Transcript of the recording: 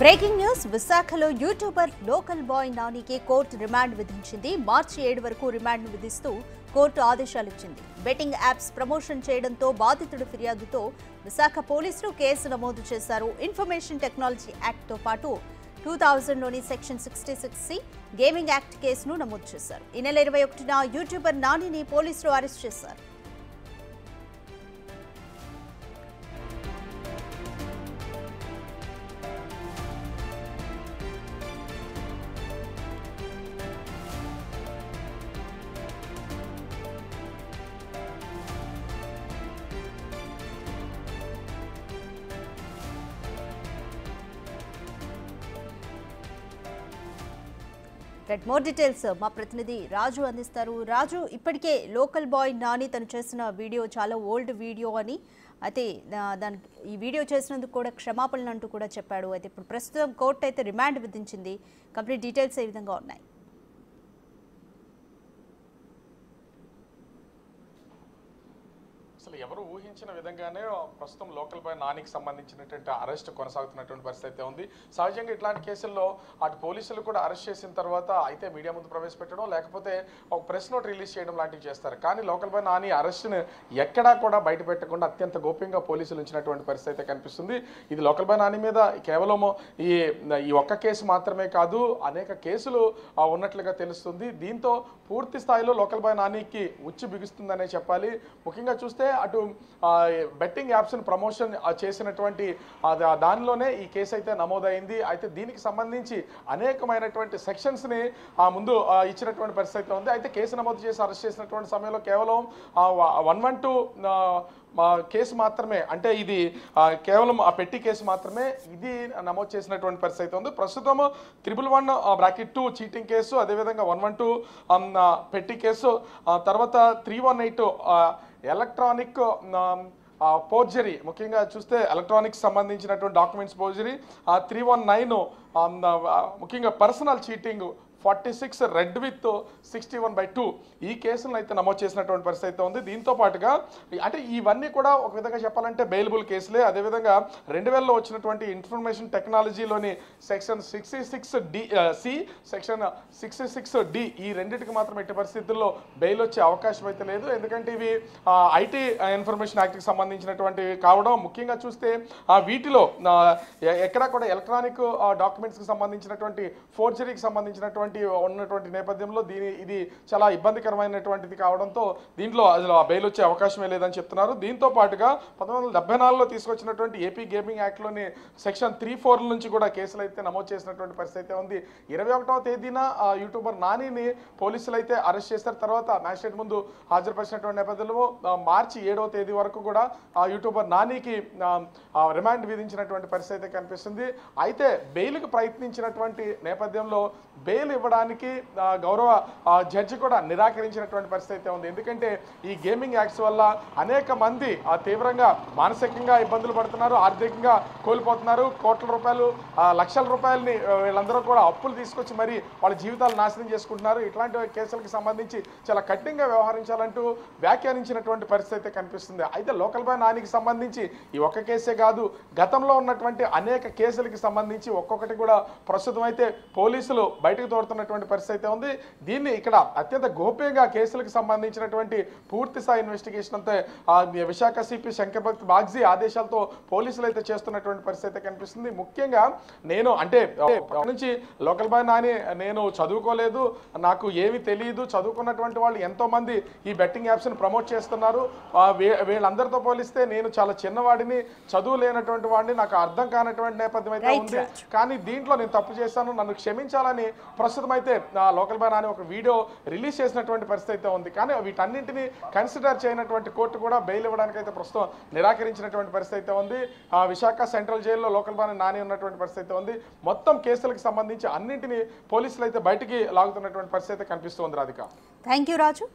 Breaking news విశాఖలో YouTuber local boy నానికి court remand విధించింది. మార్చి 7 వరకు రిమాండ్ను విధిస్తూ కోర్టు ఆదేశాలు ఇచ్చింది. బెట్టింగ్ యాప్స్ ప్రమోషన్ చేయడంతో బాధితుడి ఫిర్యాదుతో విశాఖ పోలీసులు కేసు నమోదు చేశారు. ఇన్ఫర్మేషన్ టెక్నాలజీ యాక్ట్తో పాటు 2000లోని సెక్షన్ 66C గేమింగ్ యాక్ట్ కేసును నమోదు చేశారు. ఈ నెల 21న యూట్యూబర్ నానిని పోలీసులు అరెస్ట్ చేశారు. మోర్ డీటెయిల్స్ మా ప్రతినిధి రాజు అందిస్తారు. రాజు, ఇప్పటికే లోకల్ బాయ్ నాని తను చేసిన వీడియో చాలా ఓల్డ్ వీడియో అని, అయితే దానికి ఈ వీడియో చేసినందుకు కూడా క్షమాపణలు అంటూ కూడా చెప్పాడు. అయితే ఇప్పుడు ప్రస్తుతం కోర్టు అయితే రిమాండ్ విధించింది. కంప్లీట్ డీటెయిల్స్ ఏ విధంగా ఉన్నాయి? అసలు ఎవరు ఊహించిన విధంగానే ప్రస్తుతం లోకల్ బాయ్ నానికి సంబంధించినటువంటి అరెస్ట్ కొనసాగుతున్నటువంటి పరిస్థితి అయితే ఉంది. సహజంగా ఇట్లాంటి కేసుల్లో అటు పోలీసులు కూడా అరెస్ట్ చేసిన తర్వాత అయితే మీడియా ముందు ప్రవేశపెట్టడం, లేకపోతే ఒక ప్రెస్ నోట్ రిలీజ్ చేయడం లాంటివి చేస్తారు. కానీ లోకల్ బాయ్ నాని అరెస్ట్ని ఎక్కడా కూడా బయట పెట్టకుండా అత్యంత గోప్యంగా పోలీసులు ఉంచినటువంటి పరిస్థితి అయితే కనిపిస్తుంది. ఇది లోకల్ బాయ్ నాని మీద కేవలం ఈ ఒక్క కేసు మాత్రమే కాదు, అనేక కేసులు ఉన్నట్లుగా తెలుస్తుంది. దీంతో పూర్తి స్థాయిలో లోకల్ బాయ్ నానికి ఉచ్చి బిగుస్తుందనే చెప్పాలి. ముఖ్యంగా చూస్తే అటు బెట్టింగ్ యాప్స్ని ప్రమోషన్ చేసినటువంటి దానిలోనే ఈ కేసు అయితే నమోదైంది. అయితే దీనికి సంబంధించి అనేకమైనటువంటి సెక్షన్స్ని ముందు ఇచ్చినటువంటి పరిస్థితి ఉంది. అయితే కేసు నమోదు చేసి అరెస్ట్ చేసినటువంటి సమయంలో కేవలం 112 కేసు మాత్రమే, అంటే ఇది కేవలం ఆ పెట్టి కేసు మాత్రమే ఇది నమోదు చేసినటువంటి పరిస్థితి ఉంది. ప్రస్తుతం 111(2) చీటింగ్ కేసు, అదేవిధంగా 112 పెట్టి కేసు, తర్వాత 318 ఎలక్ట్రానిక్ ఫోర్జరీ, ముఖ్యంగా చూస్తే ఎలక్ట్రానిక్స్ సంబంధించినటువంటి డాక్యుమెంట్స్ ఫోర్జరీ, 319 ముఖ్యంగా పర్సనల్ చీటింగ్, 46 రెడ్ విత్ 61/2 ఈ కేసులను అయితే నమోదు చేసినటువంటి పరిస్థితి అయితే ఉంది. దీంతో పాటుగా అంటే ఇవన్నీ కూడా ఒక విధంగా చెప్పాలంటే బెయిలబుల్ కేసులే. అదేవిధంగా 2000లో వచ్చినటువంటి information టెక్నాలజీలోని section 66C section 66D ఈ రెండింటికి మాత్రం ఎట్టి పరిస్థితుల్లో బెయిల్ వచ్చే అవకాశం అయితే లేదు. ఎందుకంటే ఇవి ఐటీ ఇన్ఫర్మేషన్ యాక్ట్కి సంబంధించినటువంటివి కావడం, ముఖ్యంగా చూస్తే వీటిలో ఎక్కడా కూడా ఎలక్ట్రానిక్ డాక్యుమెంట్స్కి సంబంధించినటువంటి ఫోర్జరీకి సంబంధించినటువంటి ఉన్నటువంటి నేపథ్యంలో ఇది చాలా ఇబ్బందికరమైనటువంటిది కావడంతో దీంట్లో అసలు బెయిల్ వచ్చే అవకాశమే లేదని చెప్తున్నారు. దీంతో పాటుగా 1974లో తీసుకొచ్చినటువంటి ఏపీ గేమింగ్ యాక్ట్లోని సెక్షన్ 3-4 నుంచి కూడా కేసులు అయితే నమోదు చేసినటువంటి పరిస్థితి ఉంది. 21వ తేదీన యూట్యూబర్ నానిని పోలీసులు అయితే అరెస్ట్ చేసిన తర్వాత మ్యాజిస్ట్రేట్ ముందు హాజరుపరిచినటువంటి నేపథ్యంలో మార్చి 7వ తేదీ వరకు కూడా యూట్యూబర్ నానికి రిమాండ్ విధించినటువంటి పరిస్థితి కనిపిస్తుంది. అయితే బెయిల్కి ప్రయత్నించినటువంటి నేపథ్యంలో బెయిల్ ఇవ్వడానికి గౌరవ జడ్జి కూడా నిరాకరించినటువంటి పరిస్థితి ఉంది. ఎందుకంటే ఈ గేమింగ్ యాక్ట్స్ వల్ల అనేక మంది తీవ్రంగా మానసికంగా ఇబ్బందులు పడుతున్నారు, ఆర్థికంగా కోల్పోతున్నారు, కోట్ల రూపాయలు లక్షల రూపాయలని వీళ్ళందరూ కూడా అప్పులు తీసుకొచ్చి మరి వాళ్ళ జీవితాలు నాశనం చేసుకుంటున్నారు. ఇట్లాంటి కేసులకు సంబంధించి చాలా కఠినంగా వ్యవహరించాలంటూ వ్యాఖ్యానించినటువంటి పరిస్థితి కనిపిస్తుంది. అయితే లోకల్ బాయ్ నానికి సంబంధించి ఈ ఒక్క కేసే కాదు, గతంలో ఉన్నటువంటి అనేక కేసులకి సంబంధించి ఒక్కొక్కటి కూడా ప్రస్తుతం అయితే పోలీసులు బయటకు తోడుతున్నటువంటి పరిస్థితి ఉంది. దీన్ని ఇక్కడ అత్యంత గోప్యంగా కేసులకు సంబంధించినటువంటి పూర్తి స్థాయి ఇన్వెస్టిగేషన్ అంతా విశాఖ సిపి శంకర్భక్త్ బాగ్జీ ఆదేశాలతో పోలీసులు అయితే చేస్తున్నటువంటి పరిస్థితి కనిపిస్తుంది. ముఖ్యంగా నేను అంటే నుంచి లోకల్ బాయ్ నాని నేను చదువుకోలేదు, నాకు ఏమీ తెలియదు, చదువుకున్నటువంటి వాళ్ళు ఎంతో మంది ఈ బెట్టింగ్ యాప్స్ని ప్రమోట్ చేస్తున్నారు, వీళ్ళందరితో పోలిస్తే నేను చాలా చిన్నవాడిని, చదువు లేనటువంటి వాడిని, నాకు అర్థం కానటువంటి నేపథ్యం అయితే ఉంది. కానీ దీంట్లో నేను తప్పు చేశాను, నన్ను క్షమించాలని ప్రస్తుతం అయితే లోకల్ బాయ్ నాని ఒక వీడియో రిలీజ్ చేసినటువంటి పరిస్థితి అయితే ఉంది. కానీ వీటన్నింటినీ కన్సిడర్ చేయనటువంటి కోర్టు కూడా బెయిల్ ఇవ్వడానికి అయితే ప్రస్తుతం నిరాకరించినటువంటి పరిస్థితి అయితే ఉంది. విశాఖ సెంట్రల్ జైల్లో లోకల్ బాయ్ నాని ఉన్నటువంటి పరిస్థితి ఉంది. మొత్తం కేసులకు సంబంధించి అన్నింటినీ పోలీసులు అయితే బయటికి లాగుతున్నటువంటి పరిస్థితి కనిపిస్తుంది. Radhika, thank you Raju.